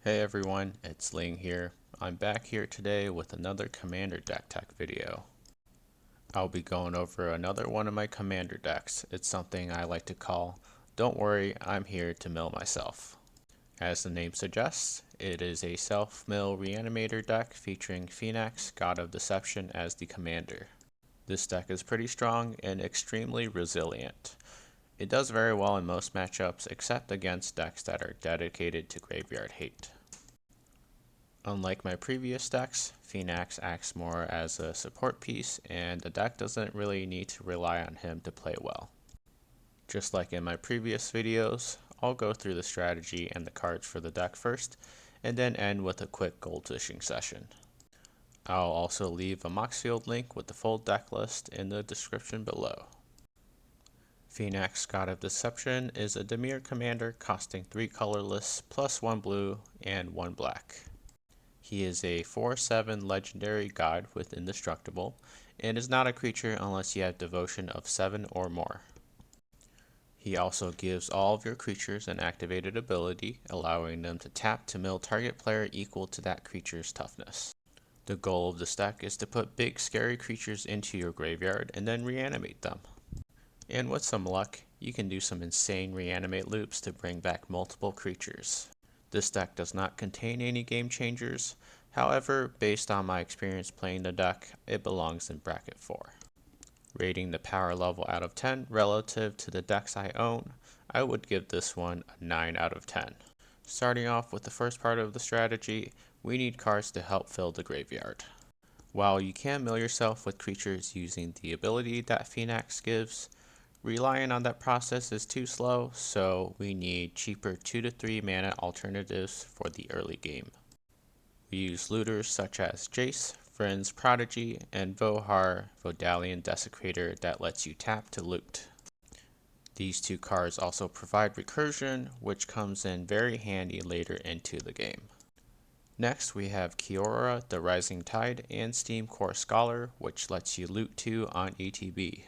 Hey everyone, it's Ling here. I'm back here today with another Commander deck tech video. I'll be going over another one of my Commander decks. It's something I like to call, "Don't worry, I'm here to mill myself." As the name suggests, it is a self-mill reanimator deck featuring Phenax, God of Deception, as the commander. This deck is pretty strong and extremely resilient. It does very well in most matchups except against decks that are dedicated to graveyard hate. Unlike my previous decks, Phenax acts more as a support piece and the deck doesn't really need to rely on him to play well. Just like in my previous videos, I'll go through the strategy and the cards for the deck first, and then end with a quick goldfishing session. I'll also leave a Moxfield link with the full deck list in the description below. Phenax, God of Deception is a Dimir commander costing 3 colorless, plus 1 blue, and 1 black. He is a 4/7 legendary god with indestructible, and is not a creature unless you have devotion of 7 or more. He also gives all of your creatures an activated ability, allowing them to tap to mill target player equal to that creature's toughness. The goal of this deck is to put big scary creatures into your graveyard and then reanimate them. And with some luck, you can do some insane reanimate loops to bring back multiple creatures. This deck does not contain any game changers, however, based on my experience playing the deck, it belongs in bracket 4. Rating the power level out of 10 relative to the decks I own, I would give this one a 9 out of 10. Starting off with the first part of the strategy, we need cards to help fill the graveyard. While you can mill yourself with creatures using the ability that Phenax gives, relying on that process is too slow, so we need cheaper 2 to 3 mana alternatives for the early game. We use looters such as Jace, Friend's Prodigy, and Vohar, Vodalian Desecrator that lets you tap to loot. These two cards also provide Recursion, which comes in very handy later into the game. Next we have Kiora, the Rising Tide, and Steam Core Scholar, which lets you loot 2 on ETB.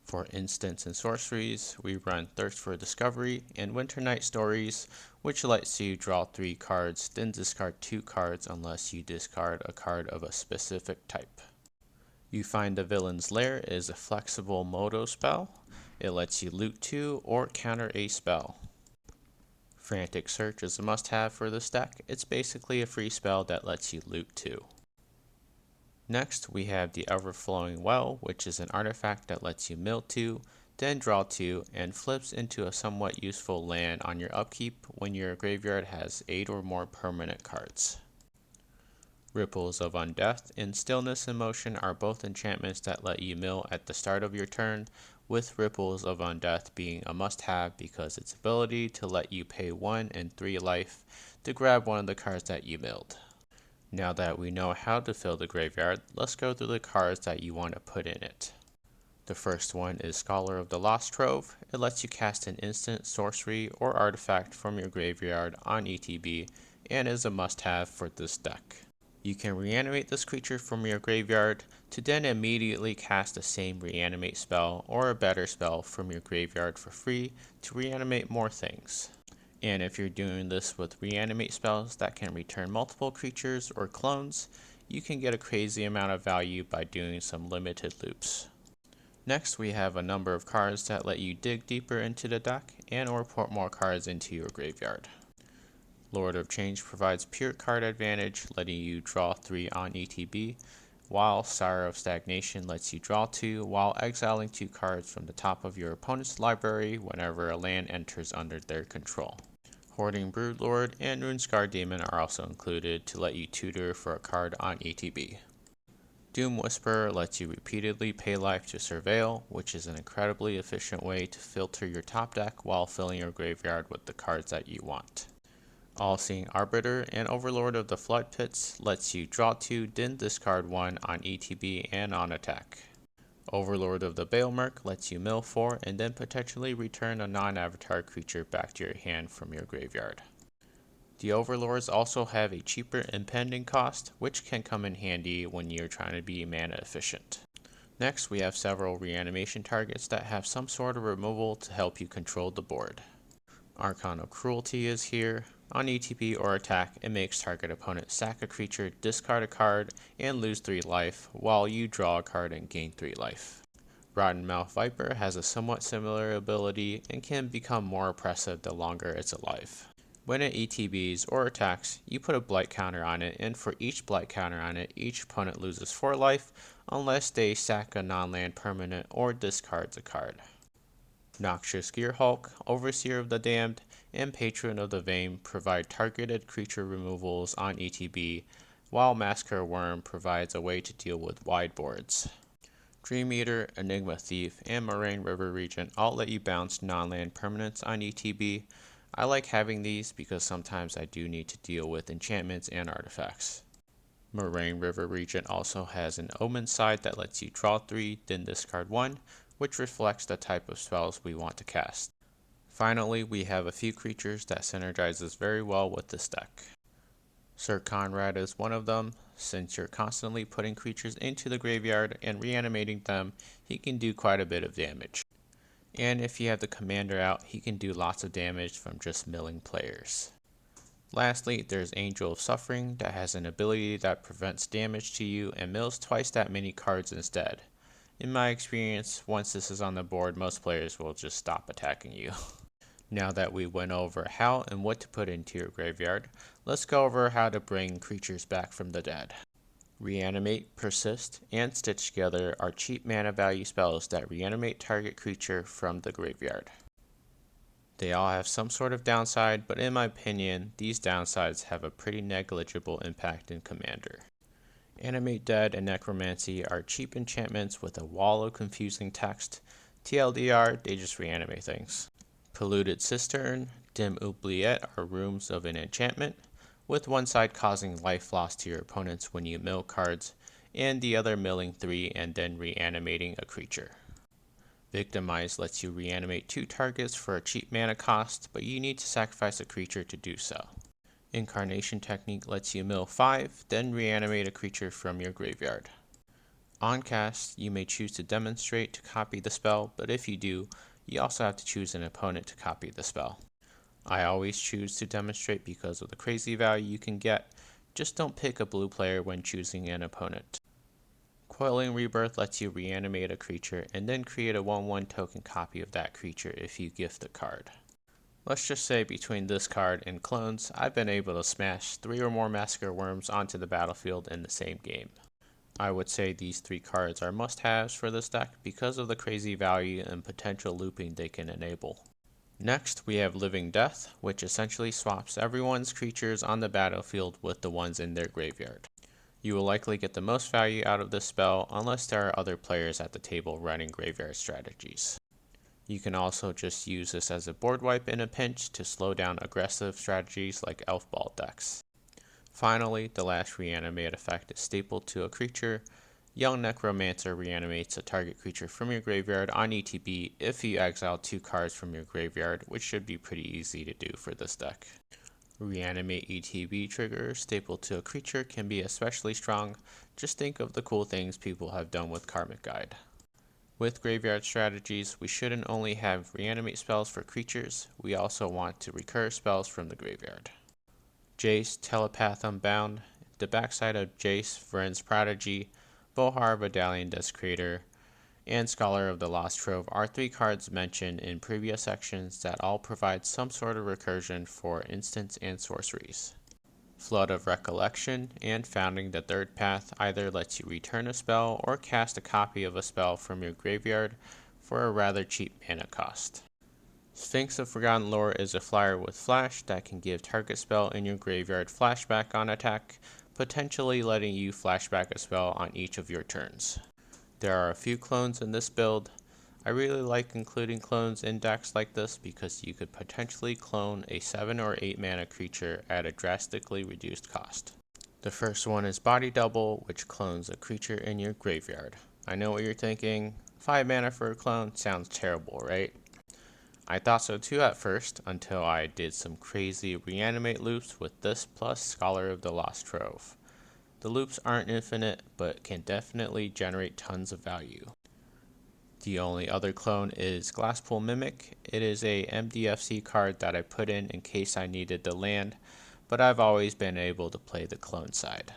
For instants and sorceries, we run Thirst for Discovery and Winter Night Stories, which lets you draw 3 cards, then discard 2 cards unless you discard a card of a specific type. You Find the Villain's Lair is a flexible Moto spell. It lets you loot 2 or counter a spell. Frantic Search is a must-have for this deck. It's basically a free spell that lets you loot 2. Next, we have the Everflowing Well, which is an artifact that lets you mill 2, then draw 2, and flips into a somewhat useful land on your upkeep when your graveyard has 8 or more permanent cards. Ripples of Undeath and Stillness in Motion are both enchantments that let you mill at the start of your turn, with Ripples of Undeath being a must-have because its ability to let you pay 1 and 3 life to grab one of the cards that you milled. Now that we know how to fill the graveyard, let's go through the cards that you want to put in it. The first one is Scholar of the Lost Trove. It lets you cast an instant, sorcery, or artifact from your graveyard on ETB and is a must-have for this deck. You can reanimate this creature from your graveyard to then immediately cast the same reanimate spell or a better spell from your graveyard for free to reanimate more things. And if you're doing this with reanimate spells that can return multiple creatures or clones, you can get a crazy amount of value by doing some limited loops. Next, we have a number of cards that let you dig deeper into the deck and or put more cards into your graveyard. Lord of Change provides pure card advantage, letting you draw 3 on ETB, while Sire of Stagnation lets you draw 2 while exiling 2 cards from the top of your opponent's library whenever a land enters under their control. Hoarding Broodlord and Runescar Demon are also included to let you tutor for a card on ETB. Doom Whisperer lets you repeatedly pay life to Surveil, which is an incredibly efficient way to filter your top deck while filling your graveyard with the cards that you want. All-Seeing Arbiter and Overlord of the Flood Pits lets you draw 2, then discard 1 on ETB and on attack. Overlord of the Baelmerc lets you mill 4 and then potentially return a non-avatar creature back to your hand from your graveyard. The Overlords also have a cheaper impending cost, which can come in handy when you're trying to be mana efficient. Next, we have several reanimation targets that have some sort of removal to help you control the board. Archon of Cruelty is here, On ETB or attack, it makes target opponent sack a creature, discard a card, and lose 3 life, while you draw a card and gain 3 life. Rotten Mouth Viper has a somewhat similar ability and can become more oppressive the longer it's alive. When it ETBs or attacks, you put a blight counter on it, and for each blight counter on it, each opponent loses 4 life unless they sack a non-land permanent or discards a card. Noxious Gearhulk, Overseer of the Damned, and Patron of the Vein provide targeted creature removals on ETB, while Massacre Worm provides a way to deal with wide boards. Dream Eater, Enigma Thief, and Moraine River Regent all let you bounce non-land permanents on ETB. I like having these because sometimes I do need to deal with enchantments and artifacts. Moraine River Regent also has an Omen side that lets you draw 3, then discard 1, which reflects the type of spells we want to cast. Finally, we have a few creatures that synergizes very well with this deck. Sir Conrad is one of them. Since you're constantly putting creatures into the graveyard and reanimating them, he can do quite a bit of damage. And if you have the commander out, he can do lots of damage from just milling players. Lastly, there's Angel of Suffering that has an ability that prevents damage to you and mills twice that many cards instead. In my experience, once this is on the board, most players will just stop attacking you. Now that we went over how and what to put into your graveyard, let's go over how to bring creatures back from the dead. Reanimate, Persist, and Stitch Together are cheap mana value spells that reanimate target creature from the graveyard. They all have some sort of downside, but in my opinion, these downsides have a pretty negligible impact in Commander. Animate Dead and Necromancy are cheap enchantments with a wall of confusing text. TLDR, they just reanimate things. Polluted Cistern, Dim Oubliette are rooms of an enchantment, with one side causing life loss to your opponents when you mill cards, and the other milling 3 and then reanimating a creature. Victimize lets you reanimate 2 targets for a cheap mana cost, but you need to sacrifice a creature to do so. Incarnation Technique lets you mill 5, then reanimate a creature from your graveyard. On cast, you may choose to demonstrate to copy the spell, but if you do, you also have to choose an opponent to copy the spell. I always choose to demonstrate because of the crazy value you can get, just don't pick a blue player when choosing an opponent. Coiling Rebirth lets you reanimate a creature and then create a 1/1 token copy of that creature if you gift a card. Let's just say between this card and clones, I've been able to smash 3 or more Massacre Worms onto the battlefield in the same game. I would say these 3 cards are must-haves for this deck because of the crazy value and potential looping they can enable. Next, we have Living Death, which essentially swaps everyone's creatures on the battlefield with the ones in their graveyard. You will likely get the most value out of this spell unless there are other players at the table running graveyard strategies. You can also just use this as a board wipe in a pinch to slow down aggressive strategies like Elf Ball decks. Finally, the last reanimate effect is stapled to a creature. Young Necromancer reanimates a target creature from your graveyard on ETB if you exile 2 cards from your graveyard, which should be pretty easy to do for this deck. Reanimate ETB trigger stapled to a creature can be especially strong. Just think of the cool things people have done with Karmic Guide. With graveyard strategies, we shouldn't only have reanimate spells for creatures, we also want to recur spells from the graveyard. Jace, Telepath Unbound, the backside of Jace, Vren's Prodigy, Vohar, Vidalian Desecrator, and Scholar of the Lost Trove are 3 cards mentioned in previous sections that all provide some sort of recursion for instants and sorceries. Flood of Recollection and Founding the Third Path either lets you return a spell or cast a copy of a spell from your graveyard for a rather cheap mana cost. Sphinx of Forgotten Lore is a flyer with flash that can give target spell in your graveyard flashback on attack, potentially letting you flashback a spell on each of your turns. There are a few clones in this build. I really like including clones in decks like this because you could potentially clone a 7 or 8 mana creature at a drastically reduced cost. The first one is Body Double, which clones a creature in your graveyard. I know what you're thinking, 5 mana for a clone sounds terrible, right? I thought so too at first, until I did some crazy reanimate loops with this plus Scholar of the Lost Trove. The loops aren't infinite, but can definitely generate tons of value. The only other clone is Glasspool Mimic. It is a MDFC card that I put in case I needed the land, but I've always been able to play the clone side.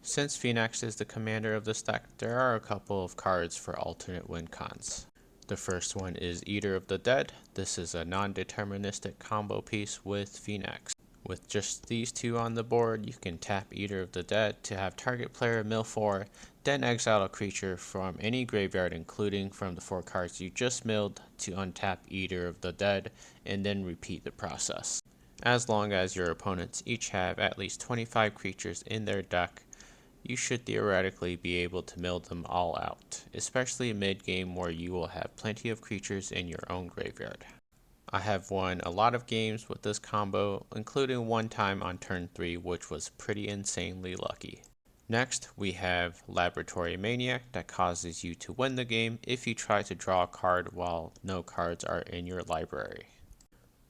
Since Phenax is the commander of this deck, there are a couple of cards for alternate win cons. The first one is Eater of the Dead. This is a non-deterministic combo piece with Phenax. With just these two on the board, you can tap Eater of the Dead to have target player mill 4, then exile a creature from any graveyard including from the 4 cards you just milled to untap Eater of the Dead, and then repeat the process. As long as your opponents each have at least 25 creatures in their deck, you should theoretically be able to mill them all out, especially mid-game where you will have plenty of creatures in your own graveyard. I have won a lot of games with this combo, including one time on turn 3, which was pretty insanely lucky. Next, we have Laboratory Maniac that causes you to win the game if you try to draw a card while no cards are in your library.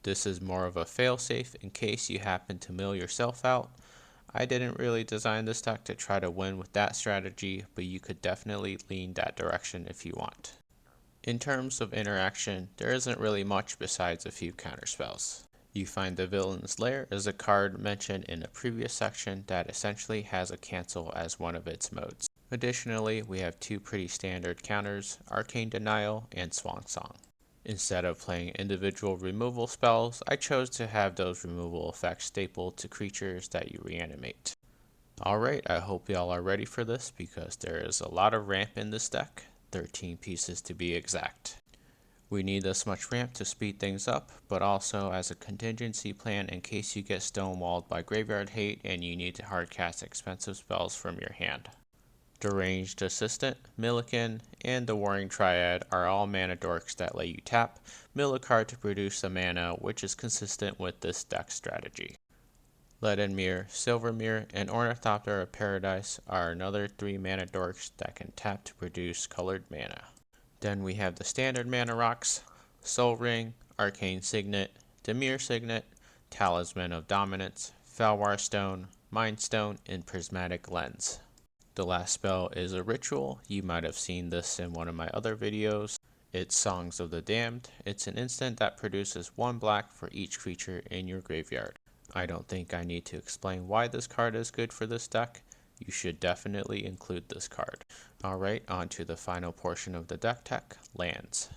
This is more of a failsafe in case you happen to mill yourself out. I didn't really design this deck to try to win with that strategy, but you could definitely lean that direction if you want. In terms of interaction, there isn't really much besides a few counterspells. You find the Villain's Lair as a card mentioned in a previous section that essentially has a cancel as one of its modes. Additionally, we have two pretty standard counters, Arcane Denial and Swan Song. Instead of playing individual removal spells, I chose to have those removal effects stapled to creatures that you reanimate. Alright, I hope y'all are ready for this because there is a lot of ramp in this deck, 13 pieces to be exact. We need this much ramp to speed things up, but also as a contingency plan in case you get stonewalled by graveyard hate and you need to hardcast expensive spells from your hand. Deranged Assistant, Milliken, and the Warring Triad are all mana dorks that let you tap, mill a card to produce a mana, which is consistent with this deck strategy. Leaden Mirror, Silvermere, and Ornithopter of Paradise are another 3 mana dorks that can tap to produce colored mana. Then we have the standard mana rocks, Soul Ring, Arcane Signet, Dimir Signet, Talisman of Dominance, Falwar Stone, Mind Stone, and Prismatic Lens. The last spell is a ritual. You might have seen this in one of my other videos. It's Songs of the Damned. It's an instant that produces 1 black for each creature in your graveyard. I don't think I need to explain why this card is good for this deck. You should definitely include this card. Alright, on to the final portion of the deck tech, lands.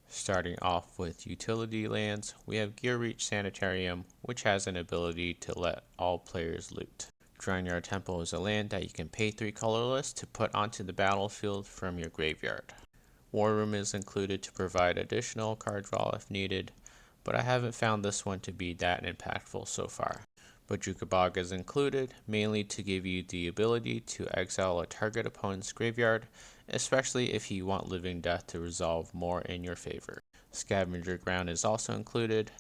Starting off with utility lands, we have Gear Reach Sanitarium, which has an ability to let all players loot. Dranyard Temple is a land that you can pay 3 colorless to put onto the battlefield from your graveyard. War Room is included to provide additional card draw if needed, but I haven't found this one to be that impactful so far. Bojuka Bog is included, mainly to give you the ability to exile a target opponent's graveyard, especially if you want Living Death to resolve more in your favor. Scavenger Ground is also included.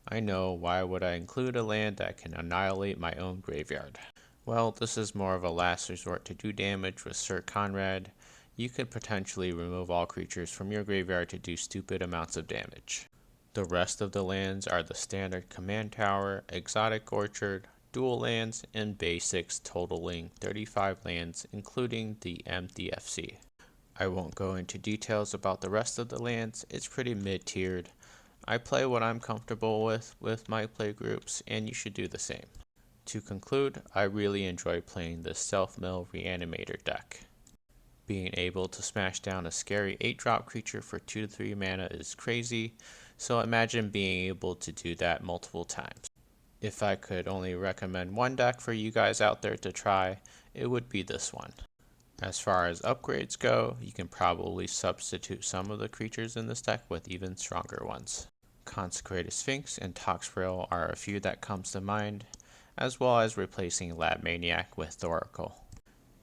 I know, why would I include a land that can annihilate my own graveyard? Well, this is more of a last resort to do damage with Sir Conrad. You could potentially remove all creatures from your graveyard to do stupid amounts of damage. The rest of the lands are the standard Command Tower, Exotic Orchard, Dual Lands, and Basics, totaling 35 lands, including the MDFC. I won't go into details about the rest of the lands, it's pretty mid-tiered. I play what I'm comfortable with my play groups, and you should do the same. To conclude, I really enjoy playing this self-mill Reanimator deck. Being able to smash down a scary 8-drop creature for 2 to 3 mana is crazy, so imagine being able to do that multiple times. If I could only recommend one deck for you guys out there to try, it would be this one. As far as upgrades go, you can probably substitute some of the creatures in this deck with even stronger ones. Consecrated Sphinx and Toxfrill are a few that comes to mind, as well as replacing Lab Maniac with Thoracle.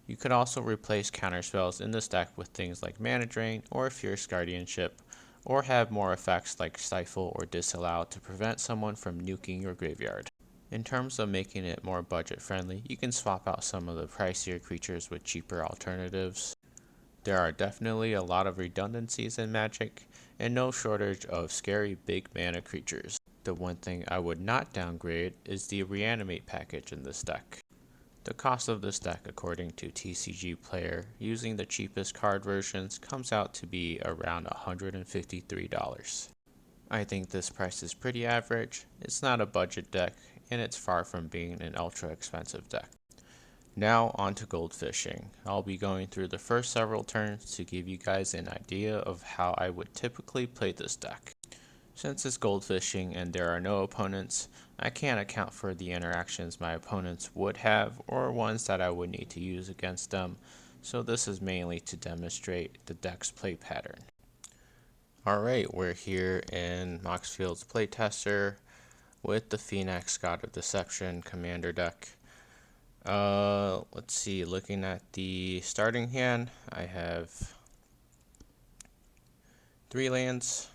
You could also replace counterspells in this deck with things like Mana Drain or Fierce Guardianship, or have more effects like Stifle or Disallow to prevent someone from nuking your graveyard. In terms of making it more budget friendly, you can swap out some of the pricier creatures with cheaper alternatives. There are definitely a lot of redundancies in Magic, and no shortage of scary big mana creatures. The one thing I would not downgrade is the Reanimate package in this deck. The cost of this deck, according to TCG Player, using the cheapest card versions, comes out to be around $153. I think this price is pretty average. It's not a budget deck, and it's far from being an ultra expensive deck. Now on to Goldfishing. I'll be going through the first several turns to give you guys an idea of how I would typically play this deck. Since it's Goldfishing and there are no opponents, I can't account for the interactions my opponents would have or ones that I would need to use against them, so this is mainly to demonstrate the deck's play pattern. Alright, we're here in Moxfield's playtester with the Phenax God of Deception commander deck. Let's see, looking at the starting hand, I have 3 lands,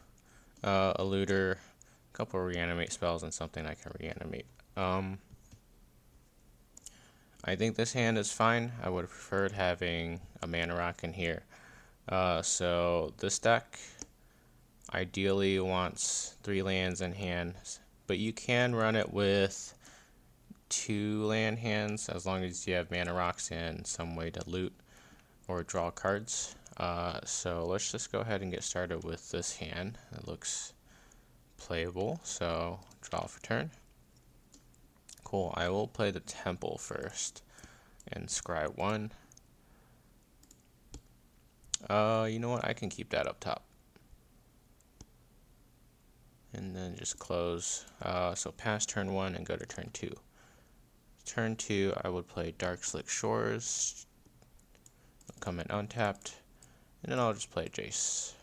a looter, a couple of reanimate spells, and something I can reanimate. I think this hand is fine. I would have preferred having a mana rock in here. So this deck ideally wants 3 lands in hand, but you can run it with 2 land hands as long as you have mana rocks and some way to loot or draw cards. So let's just go ahead and get started with this hand. It looks playable, so draw for turn. Cool, I will play the Temple first and scry 1. You know what, I can keep that up top. And then just close. So pass turn 1 and go to turn 2. Turn 2, I would play Dark Slick Shores. Come in untapped. And then I'll just play Jace.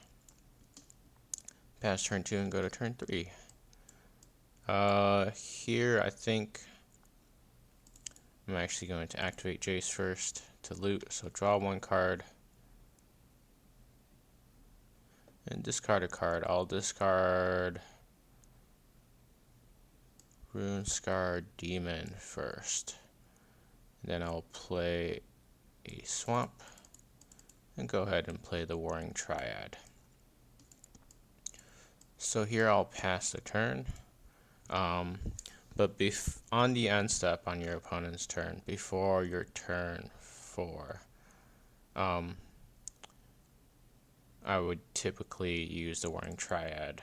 Pass turn 2 and go to turn 3. Here I think I'm actually going to activate Jace first to loot. So draw 1 card. And discard a card. I'll discard Runescar Demon first. Then I'll play a Swamp. And go ahead and play the Warring Triad. So here I'll pass the turn. But on the end step on your opponent's turn, before your turn 4, I would typically use the Warring Triad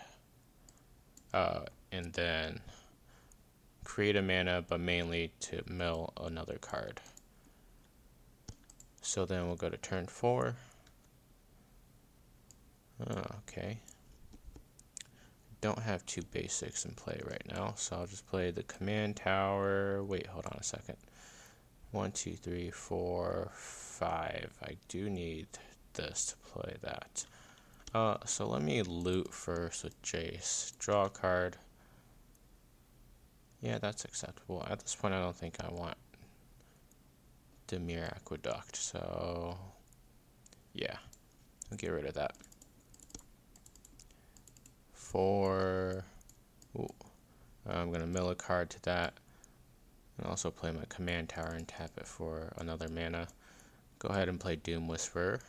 and then create a mana, but mainly to mill another card. So then we'll go to turn 4. Okay. Don't have 2 basics in play right now, so I'll just play the command tower. Wait, hold on a second. 1, 2, 3, 4, 5. I do need this to play that. So let me loot first with Jace. Draw a card. Yeah, that's acceptable. At this point, I don't think I want Demir Aqueduct, so yeah, I'll get rid of that. 4. Ooh. I'm going to mill a card to that. And also play my command tower and tap it for another mana. Go ahead and play Doom Whisperer.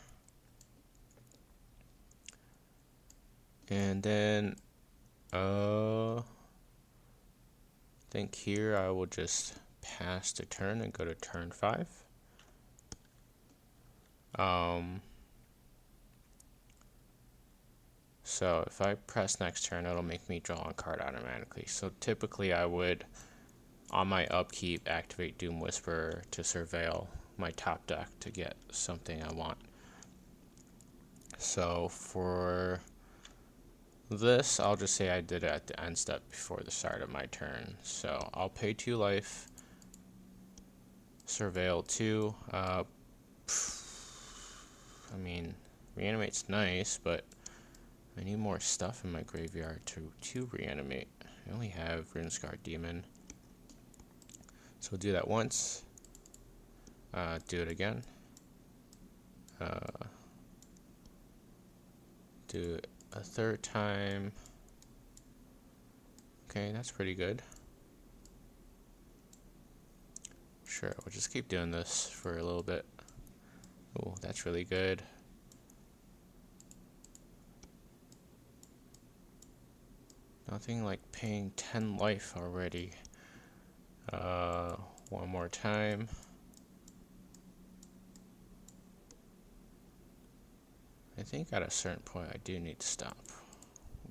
And then, I think here I will just pass the turn and go to turn 5. So if I press next turn, it'll make me draw a card automatically. So typically I would, on my upkeep, activate Doom Whisperer to surveil my top deck to get something I want. So for this, I'll just say I did it at the end step before the start of my turn. So I'll pay 2 life, surveil 2. I mean, reanimate's nice, but I need more stuff in my graveyard to reanimate. I only have Runescar Demon. So we'll do that once. Do it again. Do it a 3rd time. Okay, that's pretty good. Sure, we'll just keep doing this for a little bit. Oh, that's really good. Nothing like paying 10 life already. One more time. I think at a certain point I do need to stop.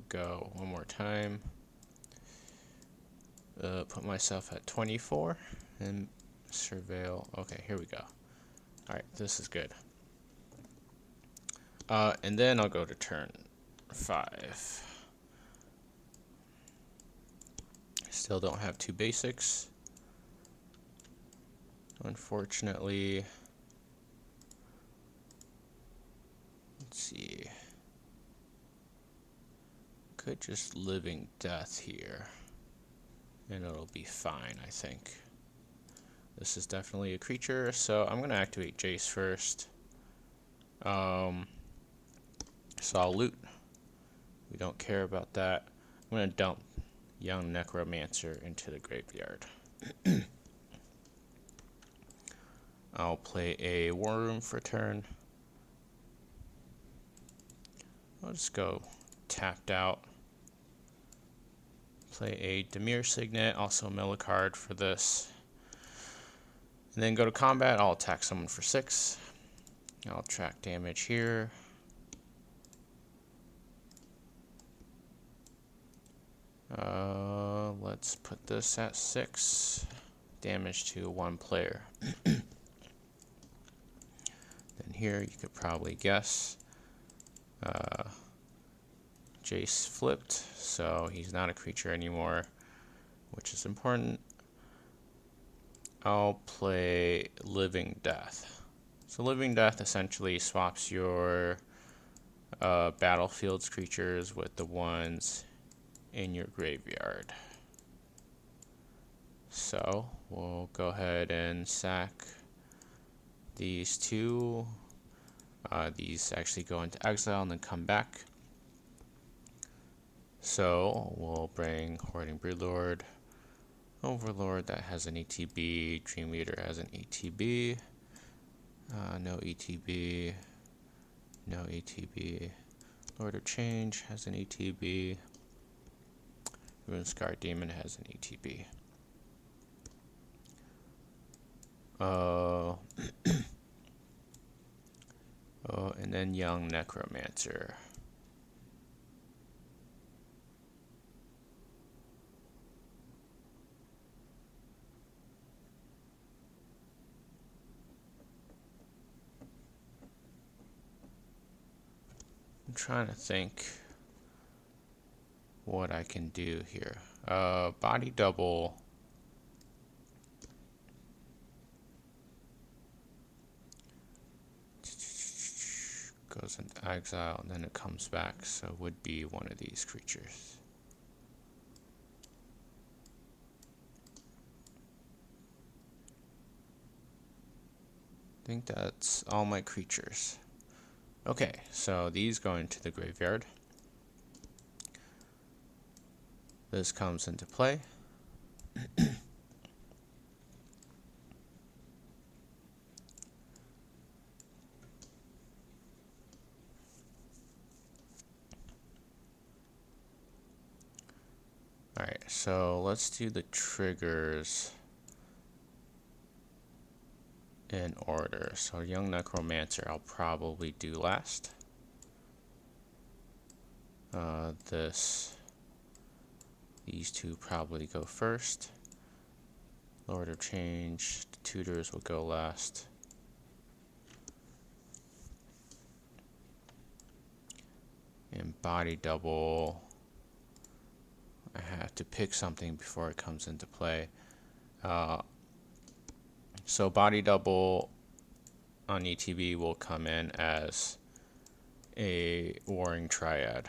Go one more time. Put myself at 24 and surveil. Okay, here we go. Alright, this is good. And then I'll go to turn 5. Still don't have 2 basics. Unfortunately. Let's see. Could just living death here. And it'll be fine, I think. This is definitely a creature, so I'm going to activate Jace first. So I'll loot. We don't care about that. I'm going to dump Young Necromancer into the graveyard. I'll play a War Room for turn. I'll just go tapped out. Play a Dimir Signet, also mill a card for this. And then go to combat. I'll attack someone for 6. I'll track damage here. Let's put this at 6. Damage to 1 player. Then here you could probably guess. Jace flipped, so he's not a creature anymore, which is important. I'll play Living Death. So Living Death essentially swaps your battlefield's creatures with the ones in your graveyard. So we'll go ahead and sack these 2. These actually go into exile and then come back. So we'll bring Hoarding Broodlord, Overlord that has an ETB, Dream Eater has an ETB, no ETB, no ETB, Lord of Change has an ETB, Runescar Demon has an ETB. And then Young Necromancer. I'm trying to think what I can do here. Body double. Goes into exile and then it comes back, so it would be one of these creatures. I think that's all my creatures. Okay, so these go into the graveyard. This comes into play. Alright, so let's do the triggers in order. So Young Necromancer I'll probably do last. These 2 probably go first. Lord of Change, the Tutors will go last. And Body Double, I have to pick something before it comes into play. So Body Double on ETB will come in as a Warring Triad.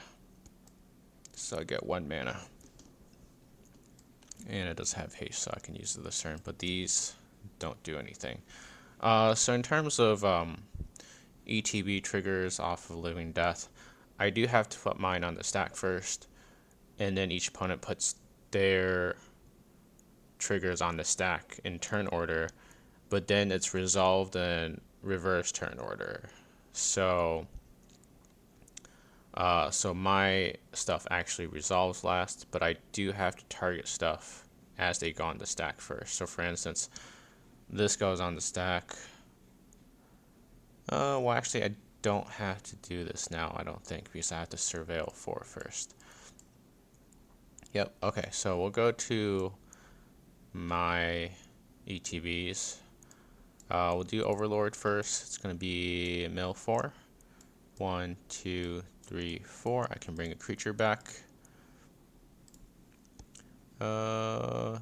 So I get 1 mana. And it does have haste, so I can use it this turn, but these don't do anything. So in terms of ETB triggers off of Living Death, I do have to put mine on the stack first, and then each opponent puts their triggers on the stack in turn order, but then it's resolved in reverse turn order. So my stuff actually resolves last, but I do have to target stuff as they go on the stack first. So for instance, this goes on the stack. Well, actually, I don't have to do this now, I don't think, because I have to surveil 4 first. Yep, okay, so we'll go to my ETBs. We'll do Overlord first. It's going to be mill 4. 1, 2, 3, 4. I can bring a creature back. Don't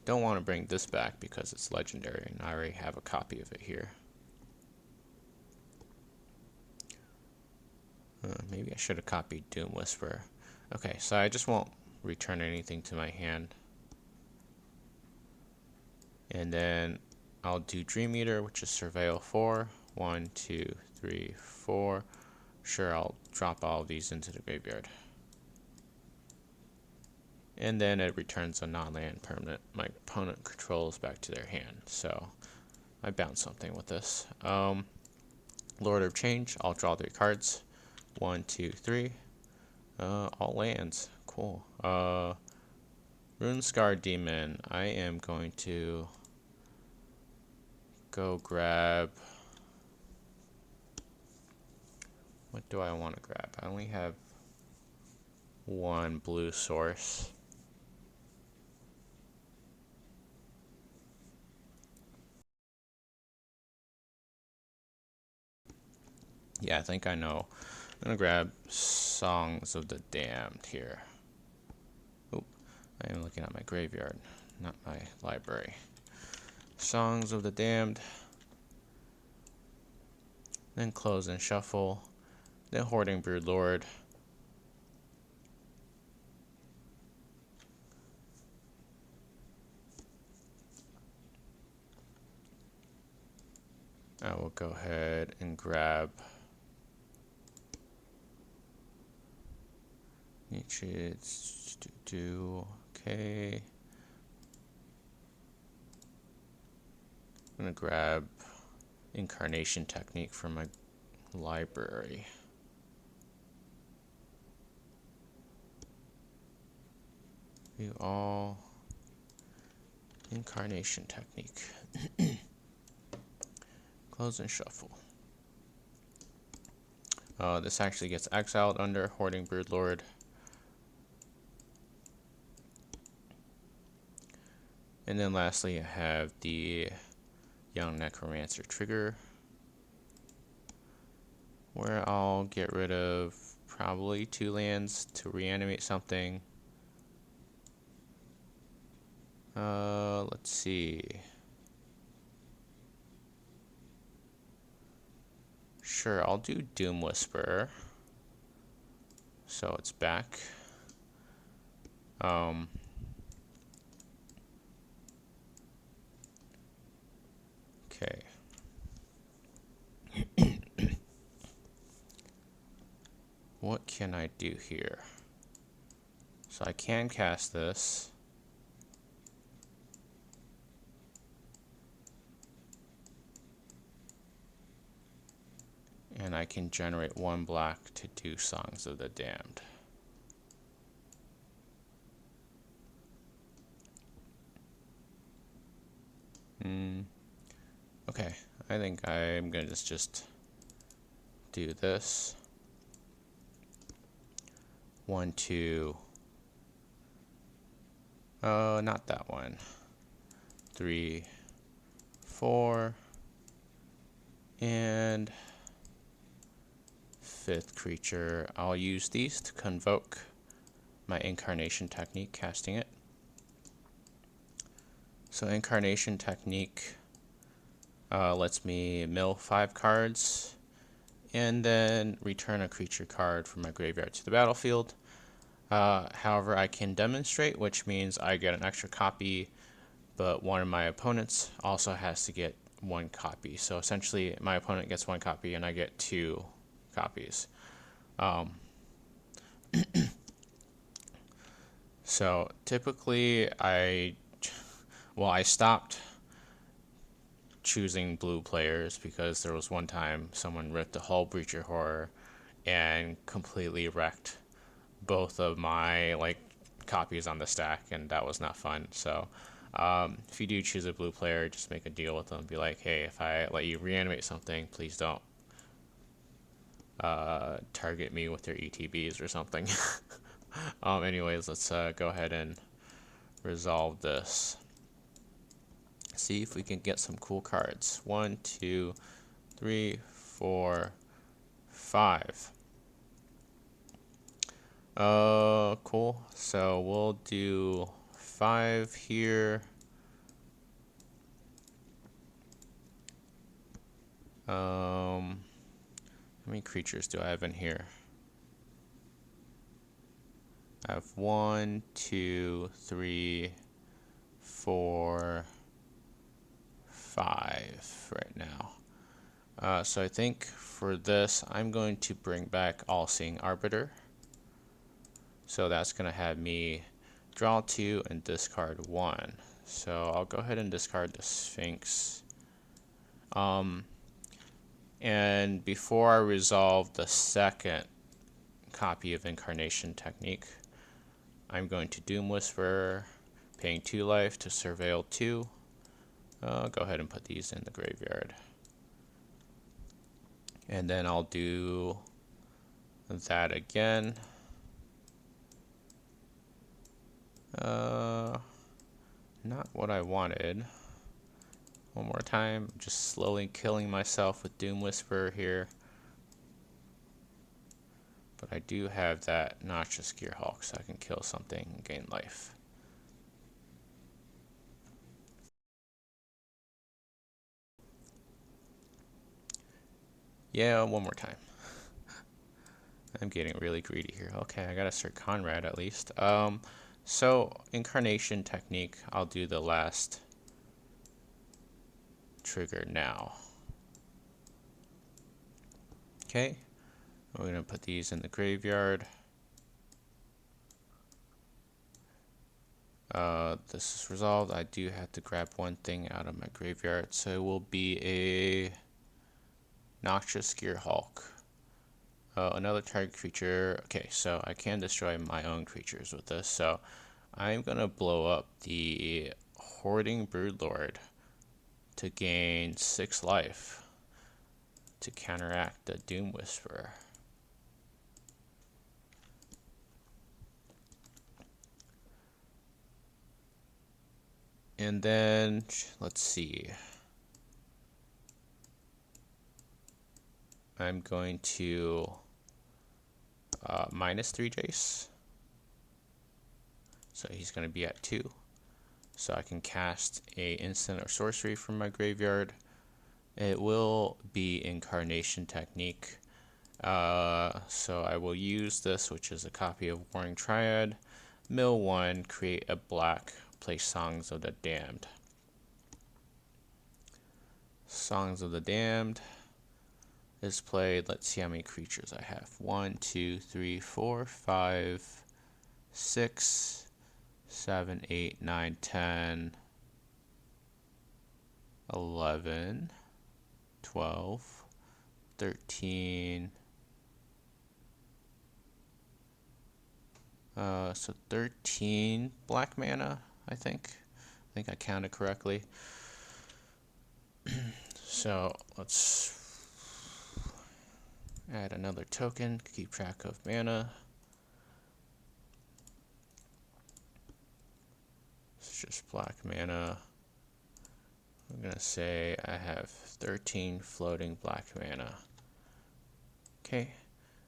want to bring this back because it's legendary and I already have a copy of it here. Maybe I should have copied Doom Whisperer. Okay, so I just won't return anything to my hand. And then I'll do Dream Eater, which is Surveil 4. 1, 2, 3, 4. Sure, I'll drop all of these into the graveyard. And then it returns a non-land permanent my opponent controls back to their hand. So I bounce something with this. Lord of Change, I'll draw 3 cards. 1, 2, 3. All lands. Cool. Runescar Demon. I am going to go grab. What do I want to grab? I only have 1 blue source. Yeah, I think I know. I'm gonna grab Songs of the Damned here. Oop, I am looking at my graveyard, not my library. Songs of the Damned. Then Close and Shuffle. Then Hoarding Broodlord. I will go ahead and grab okay. I'm gonna grab Incarnation Technique from my library. View all. Incarnation Technique. Close and Shuffle. This actually gets exiled under Hoarding Broodlord. And then lastly, I have the Young Necromancer trigger, where I'll get rid of probably 2 lands to reanimate something. Let's see. Sure, I'll do Doom Whisperer. So it's back. Okay. What can I do here? So I can cast this. And I can generate 1 black to do Songs of the Damned. Okay, I think I'm gonna just do this. 1, 2. Not that one. 3, 4. And 5th creature. I'll use these to convoke my Incarnation Technique, casting it. So Incarnation Technique lets me mill 5 cards and then return a creature card from my graveyard to the battlefield. However, I can demonstrate, which means I get an extra copy, but one of my opponents also has to get 1 copy. So essentially, my opponent gets 1 copy and I get 2 copies. So typically, I stopped choosing blue players because there was one time someone ripped a Hull Breacher Horror and completely wrecked both of my copies on the stack, and that was not fun. So If you do choose a blue player, just make a deal with them. Be like, hey, if I let you reanimate something, please don't target me with your ETBs or something. Anyways, let's go ahead and resolve this. See if we can get some cool cards. 1, 2, 3, 4, 5. Cool. So we'll do 5 here. How many creatures do I have in here? I have 1, 2, 3, 4, 5 right now. So I think for this, I'm going to bring back All-Seeing Arbiter. So that's going to have me draw 2 and discard 1. So I'll go ahead and discard the Sphinx. And before I resolve the second copy of Incarnation Technique, I'm going to Doom Whisper, paying 2 life to Surveil 2. Go ahead and put these in the graveyard. And then I'll do that again. Not what I wanted. One more time, just slowly killing myself with Doom Whisper here. But I do have that Noxious Gearhulk, so I can kill something and gain life. Yeah, one more time. I'm getting really greedy here. Okay, I gotta start Conrad at least. So Incarnation Technique, I'll do the last trigger now. Okay, we're gonna put these in the graveyard. This is resolved. I do have to grab one thing out of my graveyard, so it will be a Noxious Gearhulk. Another target creature. Okay, so I can destroy my own creatures with this. So I'm gonna blow up the Hoarding Broodlord to gain 6 life to counteract the Doom Whisperer. And then let's see. I'm going to -3 Jace. So he's going to be at 2. So I can cast a instant or sorcery from my graveyard. It will be Incarnation Technique. So I will use this, which is a copy of Warring Triad. Mill 1, create a black, play Songs of the Damned. Songs of the Damned is played. Let's see how many creatures I have. 1, 2, 3, 4, 5, 6, 7, 8, 9, 10, 11, 12, 13. So 13 black mana, I think. I think I counted correctly. So let's add another token, keep track of mana. It's just black mana. I'm gonna say I have 13 floating black mana. Okay,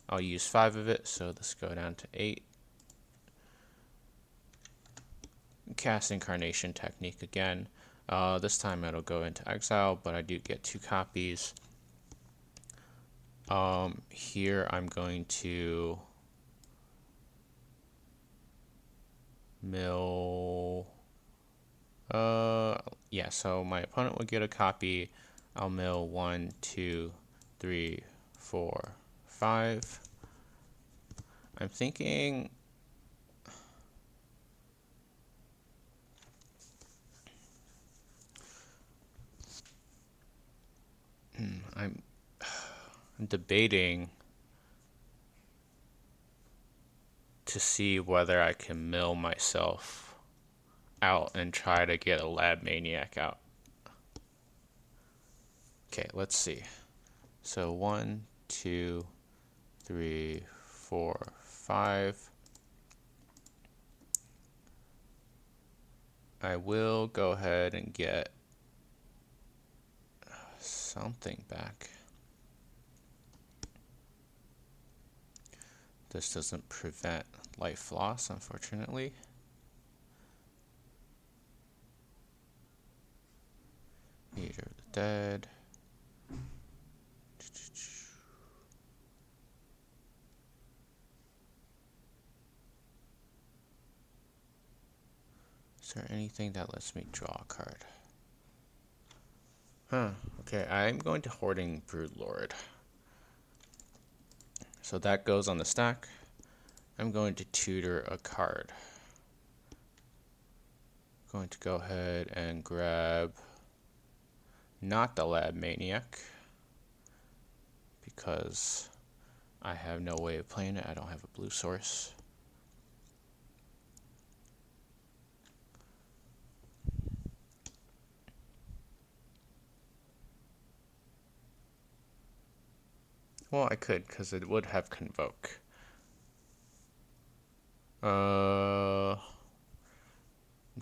I'll use 5 of it, so let's go down to 8. Cast Incarnation Technique again. This time it'll go into exile, but I do get 2 copies. Here I'm going to mill. Yeah, so my opponent will get a copy. I'll mill 1, 2, 3, 4, 5. I'm thinking I'm debating to see whether I can mill myself out and try to get a lab maniac out. Okay, let's see. So 1, 2, 3, 4, 5. I will go ahead and get something back. This doesn't prevent life loss, unfortunately. Eater of the Dead. Is there anything that lets me draw a card? Okay, I'm going to Hoarding Broodlord. So that goes on the stack. I'm going to tutor a card. I'm going to go ahead and grab not the Lab Maniac because I have no way of playing it. I don't have a blue source. Well, I could because it would have Convoke. I'm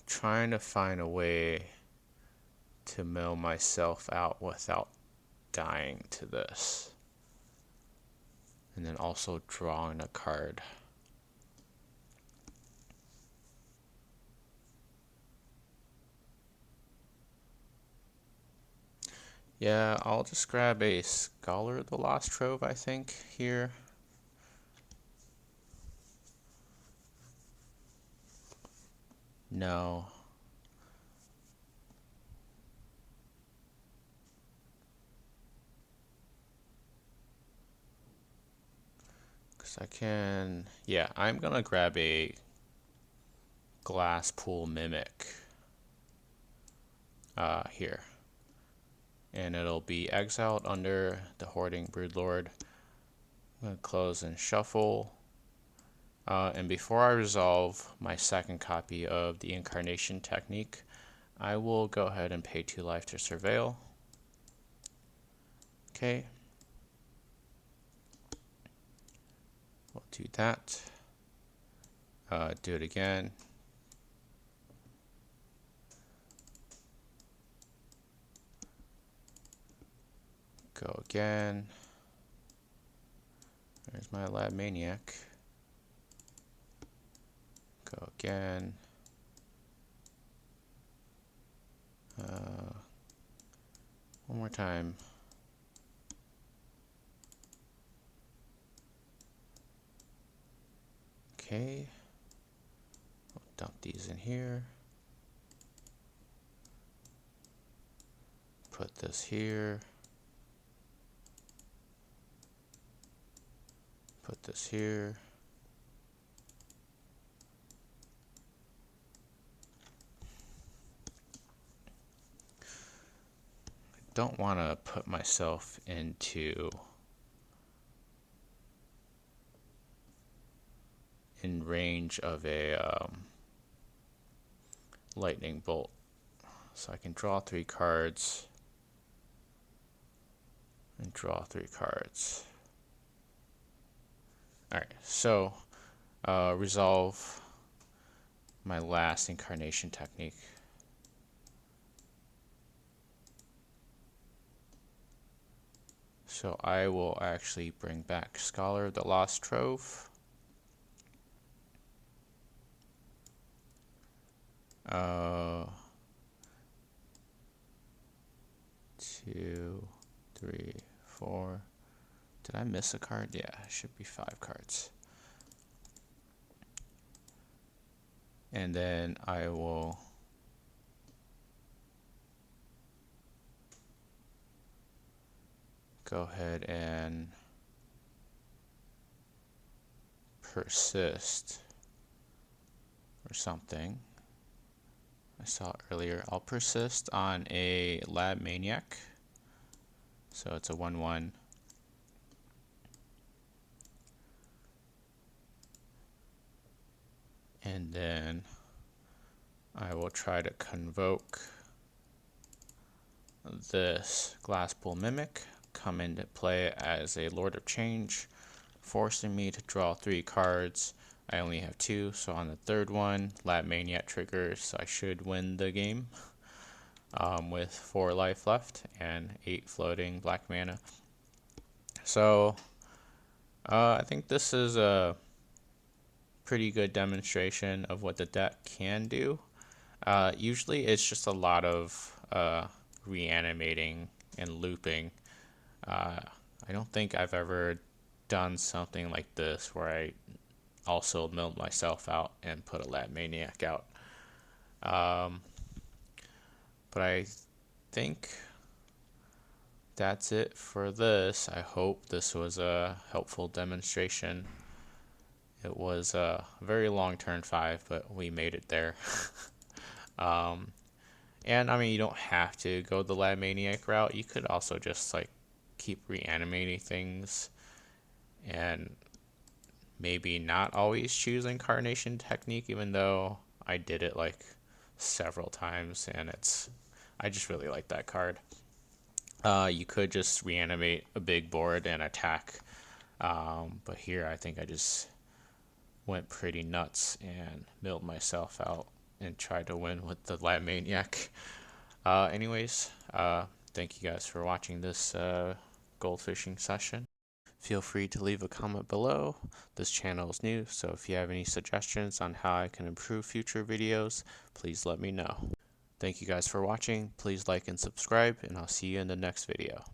trying to find a way to mill myself out without dying to this. And then also drawing a card. Yeah, I'll just grab a Scholar of the Lost Trove, I think, here. No. Because I can... Yeah, I'm going to grab a Glass Pool Mimic here. And it'll be exiled under the Hoarding Broodlord. I'm going to close and shuffle. And before I resolve my second copy of the Incarnation Technique, I will go ahead and pay 2 life to Surveil. Okay. We'll do that. Do it again. Go again. There's my Lab Maniac. Go again. One more time. Okay. We'll dump these in here. Put this here. Put this here. I don't want to put myself into in range of a lightning bolt. So I can draw 3 cards and draw 3 cards. Alright, so resolve my last Incarnation Technique. So I will actually bring back Scholar of the Lost Trove. 2, 3, 4. Did I miss a card? Yeah, it should be 5 cards. And then I will go ahead and persist or something. I saw it earlier. I'll persist on a Lab Maniac. So it's a 1/1. And then I will try to convoke this Glasspool Mimic, come into play as a Lord of Change, forcing me to draw 3 cards. I only have 2, so on the third one, Lab Maniac triggers. I should win the game with 4 life left and 8 floating black mana. So I think this is a pretty good demonstration of what the deck can do. Usually it's just a lot of reanimating and looping. I don't think I've ever done something like this where I also milled myself out and put a Lab Maniac out. But I think that's it for this. I hope this was a helpful demonstration. It was a very long turn 5, but we made it there. And I mean, you don't have to go the Lab Maniac route. You could also just like keep reanimating things and maybe not always choose Incarnation Technique, even though I did it like several times and I just really like that card. You could just reanimate a big board and attack, but here I think I just went pretty nuts and milled myself out and tried to win with the Lab Maniac. Anyways, thank you guys for watching this goldfishing session. Feel free to leave a comment below. This channel is new, so if you have any suggestions on how I can improve future videos, please let me know. Thank you guys for watching. Please like and subscribe, and I'll see you in the next video.